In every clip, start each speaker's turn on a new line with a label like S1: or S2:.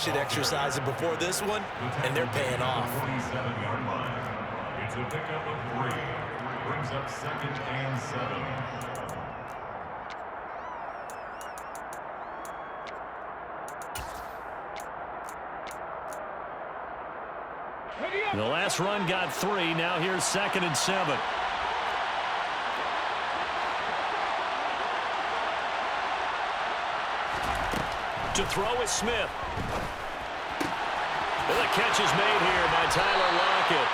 S1: preparation exercises before this one, and they're paying off.
S2: 47-yard line. It's a pickup of 3. Brings up 2nd and 7.
S3: The last run got 3. Now here's 2nd and 7. To throw is Smith. And the catch is made here by Tyler Lockett.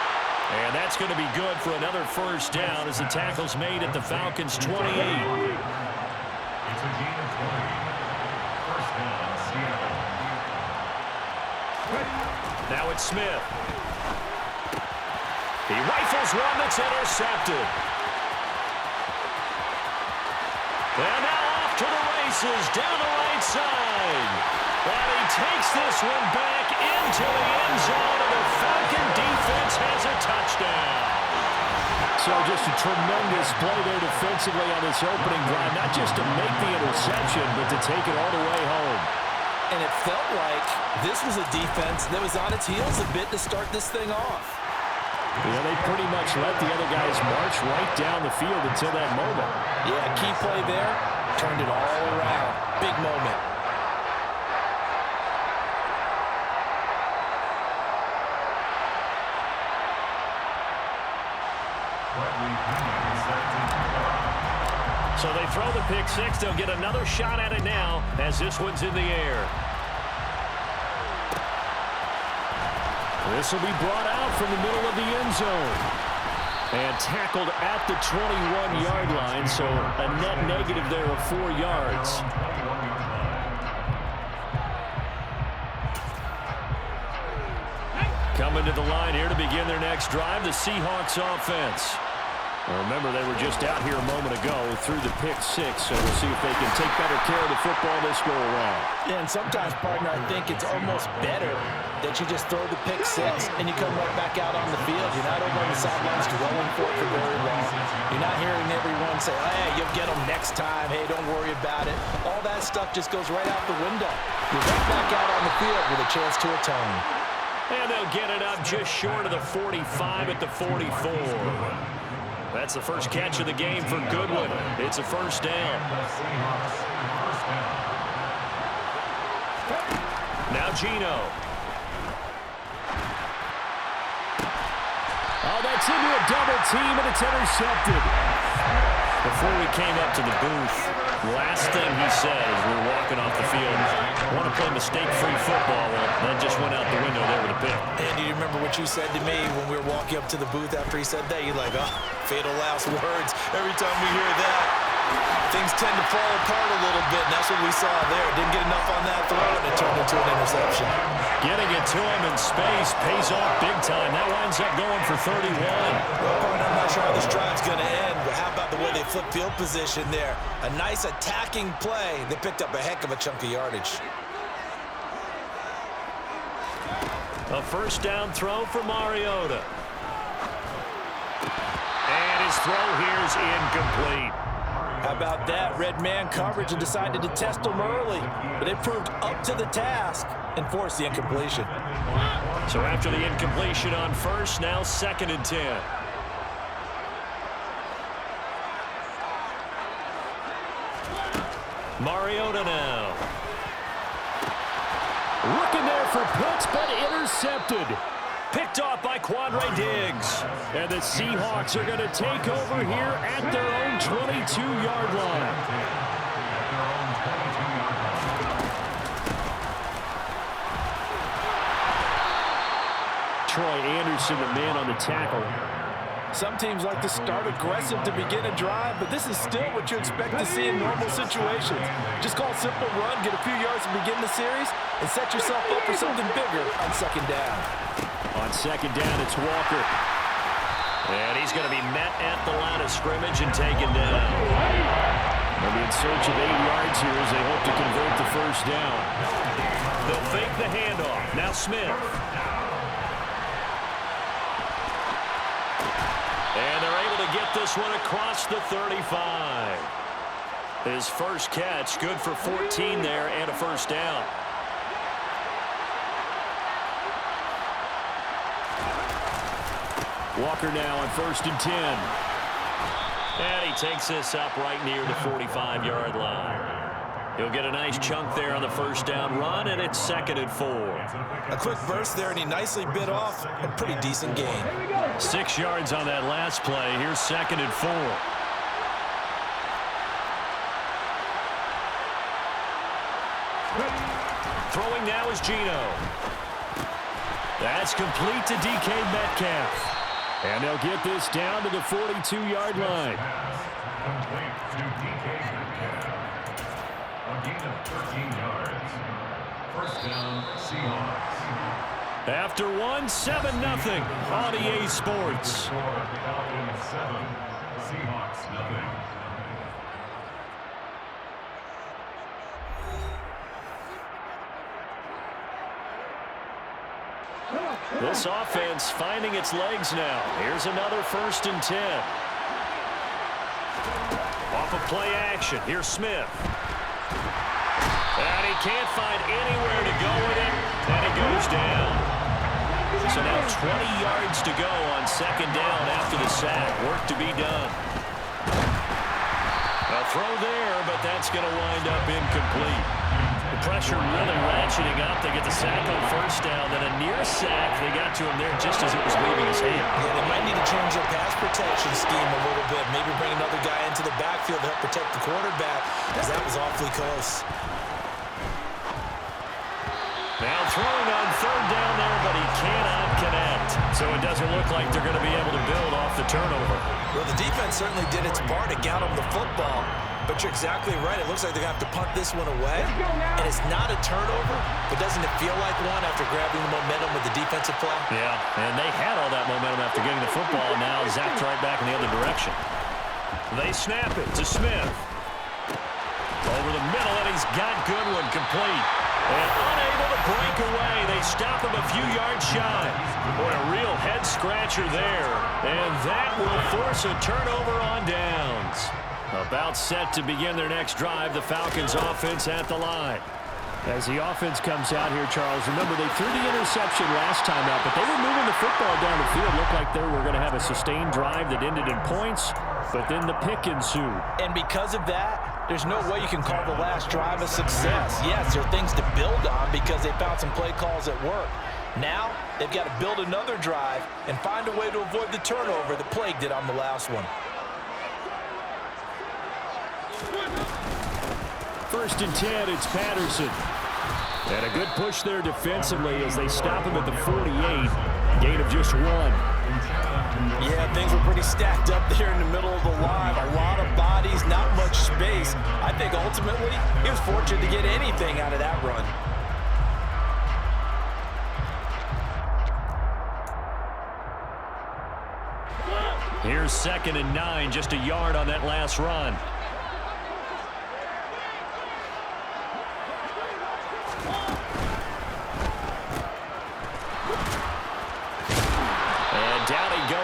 S3: And that's going to be good for another first down as the tackle's made at the Falcons' 28.
S2: It's a gain of 20. First down, Seattle.
S3: Now it's Smith. He rifles one that's intercepted. And now off to the races down the right side. And he takes this one back into the end zone, and the Falcon defense has a touchdown.
S4: So just a tremendous play there defensively on this opening drive, not just to make the interception, but to take it all the way home.
S1: And it felt like this was a defense that was on its heels a bit to start this thing off.
S4: Yeah, they pretty much let the other guys march right down the field until that moment.
S1: Yeah, key play there, turned it all around. Big moment.
S3: So they throw the pick six. They'll get another shot at it now as this one's in the air. This will be brought out from the middle of the end zone. And tackled at the 21-yard line, so a net negative there of 4 yards. Coming to the line here to begin their next drive, the Seahawks offense. Well, remember, they were just out here a moment ago through the pick six, so we'll see if they can take better care of the football this go-around.
S1: Yeah, and sometimes, partner, I think it's almost better that you just throw the pick six and you come right back out on the field. You're not over on the sidelines dwelling for it for very long. You're not hearing everyone say, hey, you'll get them next time. Hey, don't worry about it. All that stuff just goes right out the window. You're right back out on the field with a chance to atone.
S3: And they'll get it up just short of the 45 at the 44. That's the first catch of the game for Goodwin. It's a first down. Now Geno.
S4: Oh, that's into a double team, and it's intercepted.
S3: Before we came up to the booth, last thing he said as we were walking off the field, want to play mistake-free football. Well, that just went out the window there with a pick.
S1: And do you remember what you said to me when we were walking up to the booth after he said that? You're like, oh, fatal last words. Every time we hear that, things tend to fall apart a little bit, and that's what we saw there. Didn't get enough on that throw, and it turned into an interception.
S3: Getting it to him in space pays off big time. That winds up going for 31.
S1: Well, partner, I'm not sure how this drive's going to end, but how about the way they flip field position there? A nice attacking play. They picked up a heck of a chunk of yardage.
S3: A first down throw for Mariota. And his throw here is incomplete.
S1: How about that? Red man coverage and decided to test them early. But it proved up to the task and forced the incompletion.
S3: So after the incompletion on first, now 2nd and 10. Mariota now.
S4: Looking there for picks, but intercepted.
S3: Picked off by Quandre Diggs.
S4: And the Seahawks are going to take over here at their own 22-yard line. Troy Anderson, the man on the tackle.
S1: Some teams like to start aggressive to begin a drive, but this is still what you expect to see in normal situations. Just call a simple run, get a few yards to begin the series, and set yourself up for something bigger on 2nd down.
S4: On 2nd down, it's Walker.
S3: And he's going to be met at the line of scrimmage and taken down.
S4: They'll be in search of 8 yards here as they hope to convert the first down.
S3: They'll fake the handoff. Now Smith. And they're able to get this one across the 35. His first catch, good for 14 there and a first down.
S4: Walker now on 1st and 10.
S3: And he takes this up right near the 45-yard line. He'll get a nice chunk there on the first down run, and it's 2nd and 4.
S1: A quick burst there, and he nicely bit off a pretty decent gain.
S3: 6 yards on that last play. Here's 2nd and 4. Throwing now is Geno. That's complete to DK Metcalf.
S4: And they'll get this down to the 42-yard line.
S2: Complete to DK Metcalf. A gain of 13 yards. First down, Seahawks.
S3: After 7-0 on EA Sports.
S2: Falcons 7, Seahawks nothing.
S3: This offense finding its legs now. Here's another 1st and 10. Off of play action. Here's Smith. And he can't find anywhere to go with it. And it goes down. So now 20 yards to go on 2nd down after the sack. Work to be done. A throw there, but that's going to wind up incomplete. The pressure really ratcheting up. They get the sack on 1st down, then a near sack. They got to him there just as it was leaving his hand.
S1: Yeah, they might need to change their pass protection scheme a little bit. Maybe bring another guy into the backfield to help protect the quarterback, as that was awfully close.
S3: Now throwing on 3rd down there, but he cannot connect. So it doesn't look like they're going to be able to build off the turnover.
S1: Well, the defense certainly did its part to get them the football. But you're exactly right. It looks like they're going to have to punt this one away. And it's not a turnover, but doesn't it feel like one after grabbing the momentum with the defensive play?
S3: Yeah, and they had all that momentum after getting the football, and now zapped right back in the other direction. They snap it to Smith. Over the middle, and he's got Goodwin complete. And unable to break away. They stop him a few yards shy. Boy, a real head-scratcher there. And that will force a turnover on downs. About set to begin their next drive, the Falcons offense at the line.
S4: As the offense comes out here, Charles, remember they threw the interception last time out, but they were moving the football down the field. Looked like they were going to have a sustained drive that ended in points, but then the pick ensued.
S1: And because of that, there's no way you can call the last drive a success. Yes, there are things to build on because they found some play calls at work. Now, they've got to build another drive and find a way to avoid the turnover that plagued it on the last one.
S4: 1st and 10, it's Patterson. And a good push there defensively as they stop him at the 48. Gain of just 1.
S1: Yeah, things were pretty stacked up there in the middle of the line. A lot of bodies, not much space. I think ultimately he was fortunate to get anything out of that run.
S3: Here's 2nd and 9, just a yard on that last run.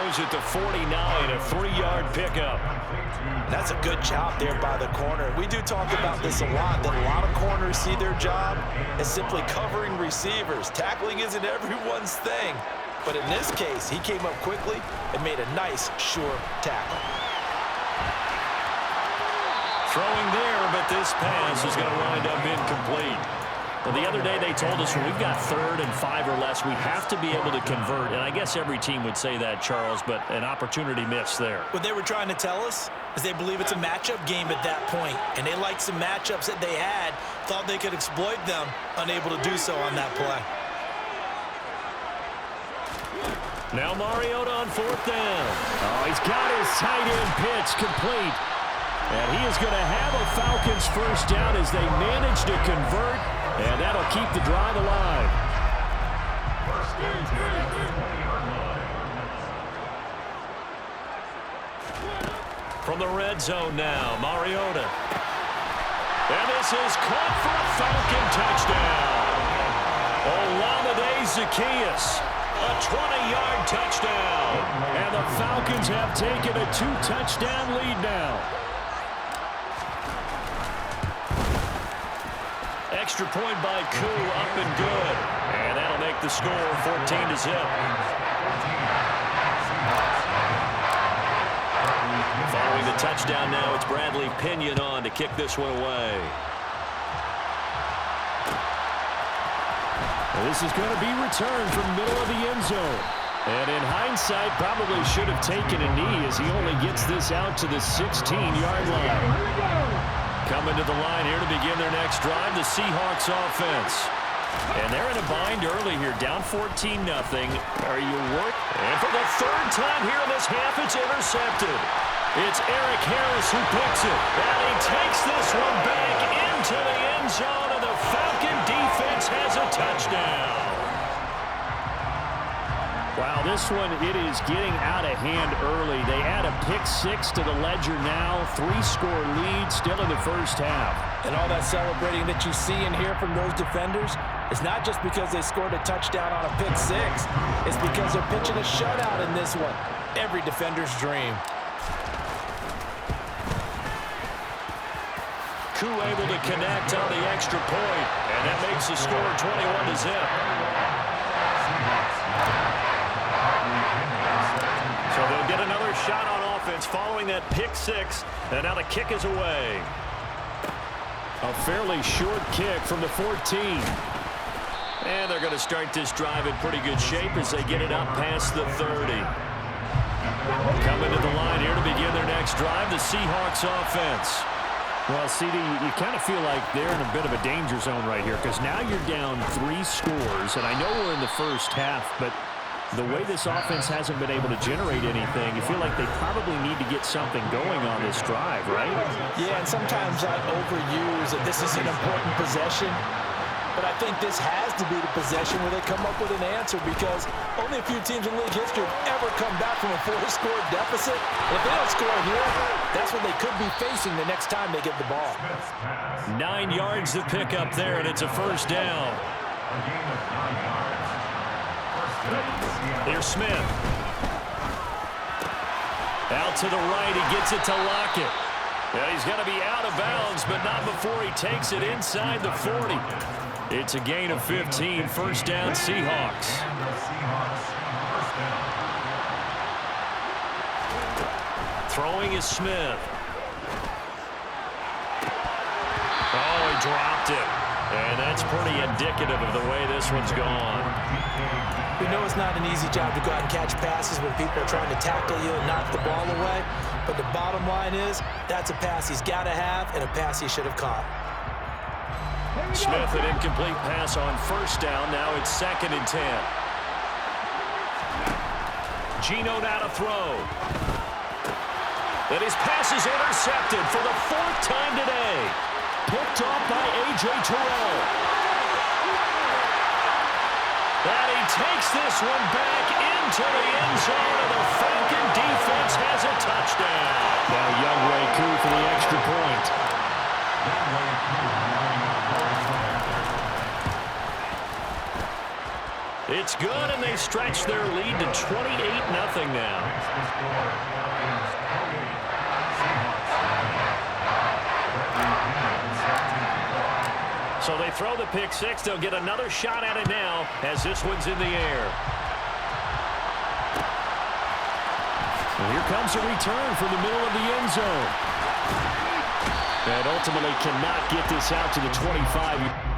S3: At the 49, a 3-yard pickup.
S1: That's a good job there by the corner. We do talk about this a lot, that a lot of corners see their job as simply covering receivers. Tackling isn't everyone's thing. But in this case, he came up quickly and made a nice, sure tackle.
S3: Throwing there, but this pass is going to wind up incomplete. Well, the other day they told us when we've got 3rd and 5 or less, we have to be able to convert. And I guess every team would say that, Charles, but an opportunity missed there.
S1: What they were trying to tell us is they believe it's a matchup game at that point. And they liked some matchups that they had, thought they could exploit them, unable to do so on that play.
S3: Now Mariota on 4th down.
S4: Oh, he's got his tight end pitch complete. And he is going to have a Falcons 1st down as they manage to convert. And that'll keep the drive alive.
S3: From the red zone now, Mariota. And this is caught for a Falcon touchdown. Olamide Zaccheaus, a 20-yard touchdown. And the Falcons have taken a 2-touchdown lead now. Extra point by Koo, up and good. And that'll make the score 14-0. touchdown now. It's Bradley Pinion on to kick this one away.
S4: This is going to be returned from middle of the end zone. And in hindsight, probably should have taken a knee as he only gets this out to the 16-yard line. Coming to the line here to begin their next drive, the Seahawks offense. And they're in a bind early here, down 14-0. Are you worried?
S3: And for the third time here in this half, it's intercepted. It's Eric Harris who picks it. And he takes this one back into the end zone, and the Falcon defense has a touchdown.
S4: Wow, this one, it is getting out of hand early. They add a pick-6 to the ledger now. 3-score lead still in the first half.
S1: And all that celebrating that you see and hear from those defenders is not just because they scored a touchdown on a pick-6. It's because they're pitching a shutout in this one. Every defender's dream.
S3: Koo able to connect on the extra point, and that makes the score 21-0. So they'll get another shot on offense following that pick-6, and now the kick is away.
S4: A fairly short kick from the 14.
S3: And they're going to start this drive in pretty good shape as they get it up past the 30.
S4: Coming to the line here to begin their next drive, the Seahawks offense. Well, CD, you kind of feel like they're in a bit of a danger zone right here because now you're down 3 scores, and I know we're in the first half, but the way this offense hasn't been able to generate anything, you feel like they probably need to get something going on this drive, right?
S1: Yeah, and sometimes I overuse that this is an important possession, but I think this has to be the possession where they come up with an answer because only a few teams in league history have ever come back from a 4-score deficit. And if they don't score here, that's what they could be facing the next time they get the ball.
S3: 9 yards to pick up there, and it's a first down. Here's Smith. Out to the right, he gets it to Lockett. And he's going to be out of bounds, but not before he takes it inside the 40. It's a gain of 15, first down Seahawks. Throwing is Smith. Oh, he dropped it. And that's pretty indicative of the way this one's gone.
S1: We know it's not an easy job to go out and catch passes when people are trying to tackle you and knock the ball away. But the bottom line is, that's a pass he's got to have and a pass he should have caught.
S3: Smith, an incomplete pass on first down. Now it's 2nd and 10. Geno now to throw. And his pass is intercepted for the 4th time today. Picked off by A.J. Terrell. And he takes this one back into the end zone, and the Falcon defense has a touchdown.
S4: Now Younghoe Koo for the extra point.
S3: It's good, and they stretch their lead to 28-0 now. So they throw the pick-6. They'll get another shot at it now as this one's in the air.
S4: And here comes a return from the middle of the end zone. And ultimately cannot get this out to the 25.